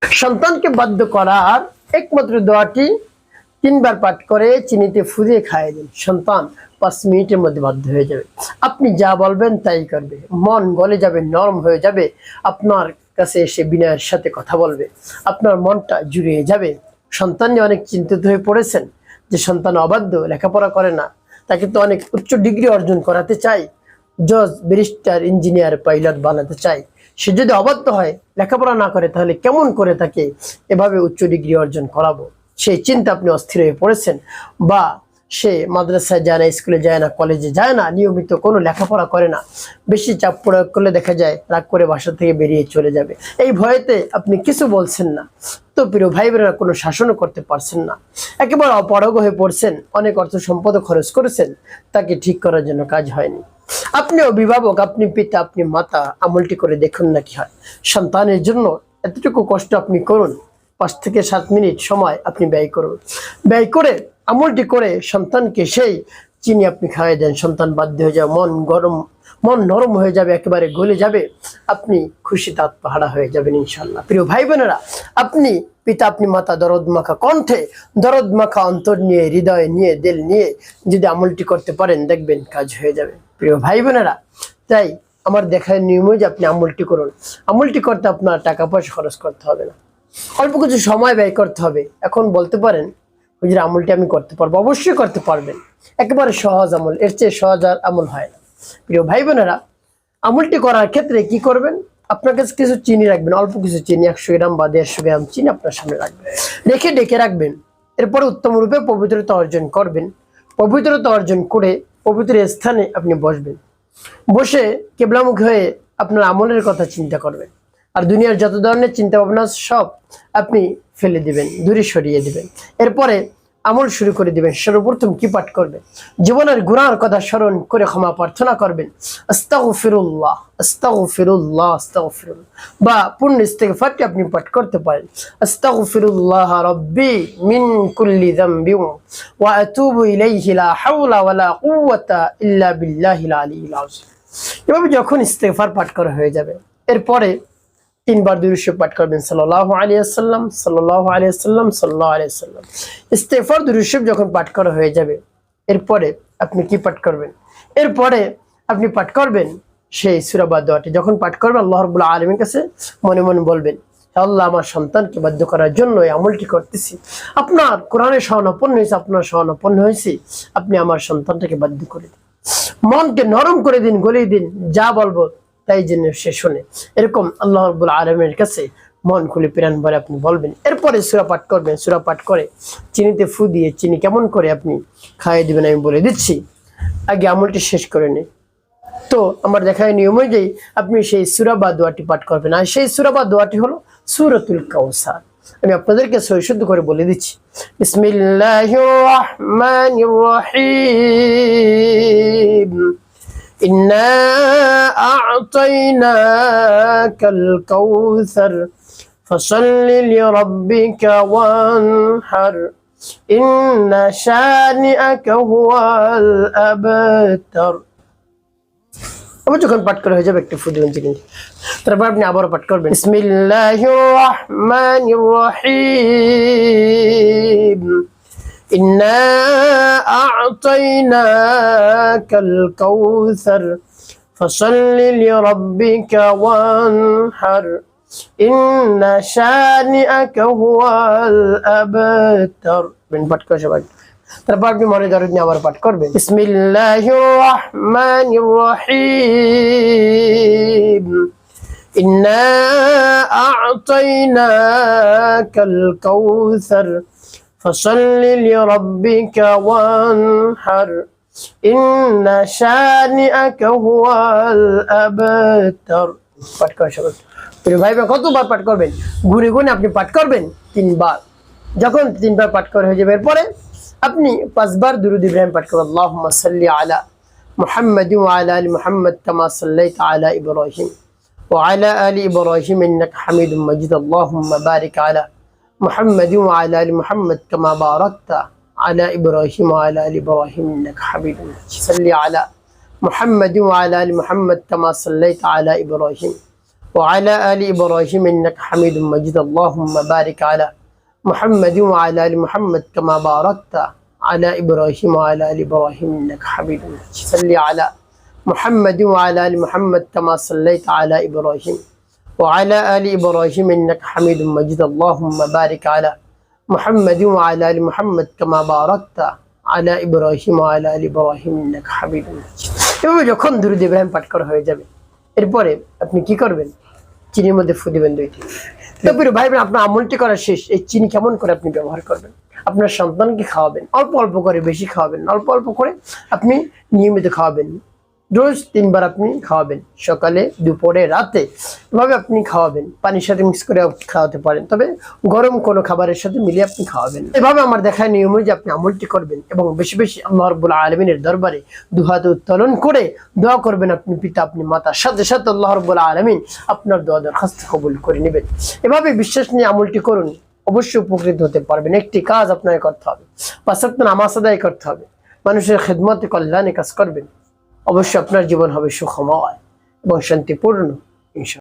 সন্তানকে বাধ্য করার একমাত্র দোয়াটি 3 বার পাঠ করে চিনিতে ফুরিয়ে খাইয়ে দিন। সন্তান 5 মিনিটের মধ্যে বাধ্য হয়ে যাবে। আপনি যা বলবেন তাই করবে। মন গলে যাবে, নরম হয়ে যাবে। আপনার কাছে এসে বিনয়ের সাথে কথা বলবে। আপনার মনটা জুড়িয়ে যাবে। সন্তান নিয়ে অনেক চিন্তিত হয়ে পড়েছেন যে সন্তান অবাধ্য, লেখাপড়া করে না, তাকে তো অনেক উচ্চ ডিগ্রি অর্জন করাতে চাই, জজ, ব্যারিস্টার, ইঞ্জিনিয়ার, পাইলট বানাতে চাই। সে যদি অবাধ্য হয়, লেখাপড়া না করে, তাহলে কেমন করে তাকে এভাবে উচ্চ ডিগ্রি অর্জন করাবো? সেই চিন্তা আপনি অস্থির হয়ে পড়েছেন। বা সে মাদ্রাসায় যায় না, স্কুলে যায় না, কলেজে যায় না, নিয়মিত কোনো লেখাপড়া করে না, বেশি চাপ প্রয়োগ করলে দেখা যায় রাগ করে বাসা থেকে বেরিয়ে চলে যাবে। এই ভয়েতে আপনি কিছু বলছেন না। তো প্রিয় ভাই বোনেরা, কোনো শাসনও করতে পারছেন না, একেবারে অপারগ হয়ে পড়ছেন। অনেক অর্থ সম্পদ খরচ করেছেন, তাকে ঠিক করার জন্য কাজ হয়নি। আপনি অভিভাবক, আপনি পিতা, আপনি মাতা, আমলটি করে দেখুন না কি হয়। সন্তানের জন্য এতটুকু কষ্ট আপনি করুন। 5 থেকে 7 মিনিট সময় আপনি ব্যয় করুন। ব্যয় করে আমলটি করে সন্তানকে সেই চিনি আপনি খাওয়াই দেন। সন্তান বাধ্য হয়ে যাবে, মন নরম হয়ে যাবে, একেবারে গলে যাবে। আপনি খুশিতে আত্মহারা হয়ে যাবেন ইনশাল্লাহ। প্রিয় ভাই বোনেরা, আপনি পিতা, আপনি মাতা, দরদ মাখা কণ্ঠে, দরদ মাখা অন্তর নিয়ে, হৃদয় নিয়ে, দিল নিয়ে যদি আমলটি করতে পারেন, দেখবেন কাজ হয়ে যাবে। প্রিয় ভাই বোনেরা, তাই আমার দেখার নিয়ম যে আপনি আমলটি করুন। আমলটি করতে আপনার টাকা পয়সা খরচ করতে হবে না, অল্প কিছু সময় ব্যয় করতে হবে। এখন বলতে পারেন, হুজুর আমলটি আমি করতে পারবো। অবশ্যই করতে পারবেন। একেবারে সহজ আমল, এর চেয়ে সহজ আর আমল হয় না। প্রিয় ভাই বোনেরা, আমলটি করার ক্ষেত্রে কি করবেন? আপনার কাছে কিছু চিনি রাখবেন, অল্প কিছু চিনি, 100 গ্রাম বা 150 গ্রাম চিনি আপনার সামনে রাখবেন, রেখে ডেকে রাখবেন। এরপরে উত্তম রূপে পবিত্রতা অর্জন করবেন। পবিত্রতা অর্জন করে পবিত্র স্থানে আপনি বসবেন। বসে কেবলামুখী হয়ে আপনার আমলের কথা চিন্তা করবেন। আর দুনিয়ার যত ধরনের চিন্তা ভাবনা সব আপনি ফেলে দিবেন, দূরে সরিয়ে দিবেন। এরপরে আমল শুরু করে দিবেন। সর্বপ্রথম কি পাঠ করবেন? জীবনের গুনার কথা স্মরণ করে ক্ষমা প্রার্থনা করবেন। আস্তাগফিরুল্লাহ, আস্তাগফিরুল্লাহ, আস্তাগফিরুল্লাহ। বা পূর্ণ ইস্তিগফারটি আপনি পাঠ করতে পারেন। আস্তাগফিরুল্লাহ রাব্বি মিন কুল্লি যামবি ওয়া আতুবু ইলাইহি লা হাওলা ওয়ালা কুওয়াতা ইল্লা বিল্লাহিল আলিয়্যিল আযীম। এভাবে যখন ইস্তিগফার পাঠ করা হয়ে যাবে, এরপরে 3 বার দুরূদ শরীফ পাঠ করবেন। সাল্লাল্লাহু আলাইহি ওয়াসাল্লাম, সাল্লাল্লাহু আলাইহি ওয়াসাল্লাম, সাল্লাল্লাহু আলাইহি ওয়াসাল্লাম। ইস্তিগফার দুরূদ শরীফ যখন পাঠ করা হয়ে যাবে, এরপরে আপনি কি পাঠ করবেন? এরপরে আপনি পাঠ করবেন সেই সূরা বা দোয়াটি। যখন পাঠ করবেন, আল্লাহ রাব্বুল আলামিনের কাছে মনে মনে বলবেন, আল্লাহ, আমার সন্তানকে বাধ্য করার জন্য এই আমলটি করতেছি। আপনার কোরআনে শরণাপন্ন হয়েছে, আপনার শরণাপন্ন হয়েছি, আপনি আমার সন্তানটাকে বাধ্য করে দিন। মনকে নরম করে দিন, গলিয়ে দিন। যা বলবো তাই যেন সে শোনে, এরকম আল্লাহ রাব্বুল আলামিনের কাছে মন খুলে প্রাণ ভরে আপনি বলবেন। এরপরে সূরা পাঠ করবেন। সূরা পাঠ করে চিনিতে ফু দিয়ে চিনি কেমন করে আপনি খাইয়ে দিবেন আমি বলে দিচ্ছি। আগে আমলটি শেষ করে নিন। তো আমার দেখায় নিয়ম অনুযায়ী আপনি সেই সূরা বা দোয়াটি পাঠ করবেন। আর সেই সূরা বা দোয়াটি হলো সূরাতুল কাউসার। আমি আপনাদেরকে সহিশুদ্ধ করে বলে দিচ্ছি। বিসমিল্লাহির রহমানির রহিম। ইন্না আ'তাইনাকাল কাউসার ফাসাল্লি লিরাব্বিকা ওয়ানহার ইন্না শানিআকা হুয়াল আবতার। আবার যখন পাঠ করা হয়ে যাবে, একটু ফু দিবেন চিনি। তারপর আপনি আবারও পাঠ করবেন। বিসমিল্লাহির রহমানির রহিম। ইন্না আ'তাইনাকাল কাউসার ফাসাল্লি লিরাব্বিকা ওয়ানহার ইন্না শানিআকা হুয়াল আবতার। পাঠ করে সবাই। তারপর আপনি মনে দরদ নিয়ে আবার পাঠ করবেন। বিসমিল্লাহির রহমানির রহিম। ইন্না আ'তাইনাকাল কাউসার ফাসাল্লি লিরাব্বিকা ওয়ানহার ইন্না শানিআকা হুয়াল আবতার। পাঠ করে সবাই। প্রিয় ভাই, কতবার পাঠ করবেন? গুনে গুনে আপনি পাঠ করবেন 3 বার। যখন 3 বার পাঠ করা হয়ে যাবে, এরপরে আপনি 5 বার দুরূদ ইব্রাহিম পাঠ করবেন। আল্লাহুম্মা সাল্লি আলা মুহাম্মাদিন ওয়া আলা আলি মুহাম্মাদ কামা সাল্লাইতা আলা ইব্রাহিম ওয়া আলা আলি ইব্রাহিম ইন্নাকা হামিদুম মাজিদ। আল্লাহুম্মা বারিক আলা মুহাম্মাদিন ওয়া আলা আলি মুহাম্মাদ কামা বারাকতা আলা ইব্রাহিম ওয়া আলা আলি ইব্রাহিম ইন্নাকা হামিদুম মাজিদ। সাল্লি আলা মুহাম্মাদিন ওয়া আলা আলি মুহাম্মাদ কামা সাল্লাইতা আলা ইব্রাহিম وعلى آل إبراهيم إنك حميد مجيد اللهم بارك على محمد وعلى آل محمد كما باركت على إبراهيم وعلى آل إبراهيم إنك حميد مجيد صل على محمد وعلى آل محمد كما صليت على إبراهيم وعلى آل إبراهيم إنك حميد مجيد اللهم بارك على محمد وعلى آل محمد كما باركت على إبراهيم وعلى آل إبراهيم إنك حميد مجيد। এভাবে যখন দুরূদ ইব্রাহিম পাঠ করা হয়ে যাবে এরপরে আপনি কি করবেন, চিনির মধ্যে ফু দিবেন 2টি। তারপরে ভাই বোন আপনার আমলটি করা শেষ, এই চিনি কেমন করে আপনি ব্যবহার করবেন, আপনার সন্তানকে খাওয়াবেন, অল্প অল্প করে, বেশি খাওয়াবেন, অল্প অল্প করে আপনি নিয়মিত খাওয়াবেন। রোজ 3 বার আপনি খাওয়াবেন, সকালে, দুপুরে, রাতে, এভাবে আপনি খাওয়াবেন। পানির সাথে মিক্স করে খাওয়াতে পারেন, তবে গরম কোনো খাবারের সাথে মিলিয়ে আপনি খাওয়াবেন। এভাবে আমার দেখায় নিয়ম যে আপনি আমলটি করবেন এবং বেশি বেশি আল্লাহ রাব্বুল আলামিনের দরবারে দুহাত উত্তোলন করে দোয়া করবেন। আপনি পিতা, আপনি মাতা, সাথে সাথে আল্লাহ রাব্বুল আলামিন আপনার দোয়া দরখাস্ত কবুল করে নেবেন। এভাবে বিশ্বাস নিয়ে আমলটি করুন, অবশ্যই উপকৃত হতে পারবেন। একটি কাজ আপনাকে করতে হবে, 5 ওয়াক্ত নামাজ আদায় করতে হবে, মানুষের খেদমতে কল্যাণে কাজ করবেন। অবশ্যই আপনার জীবন হবে সুখময় এবং শান্তিপূর্ণ ইনশাআল্লাহ।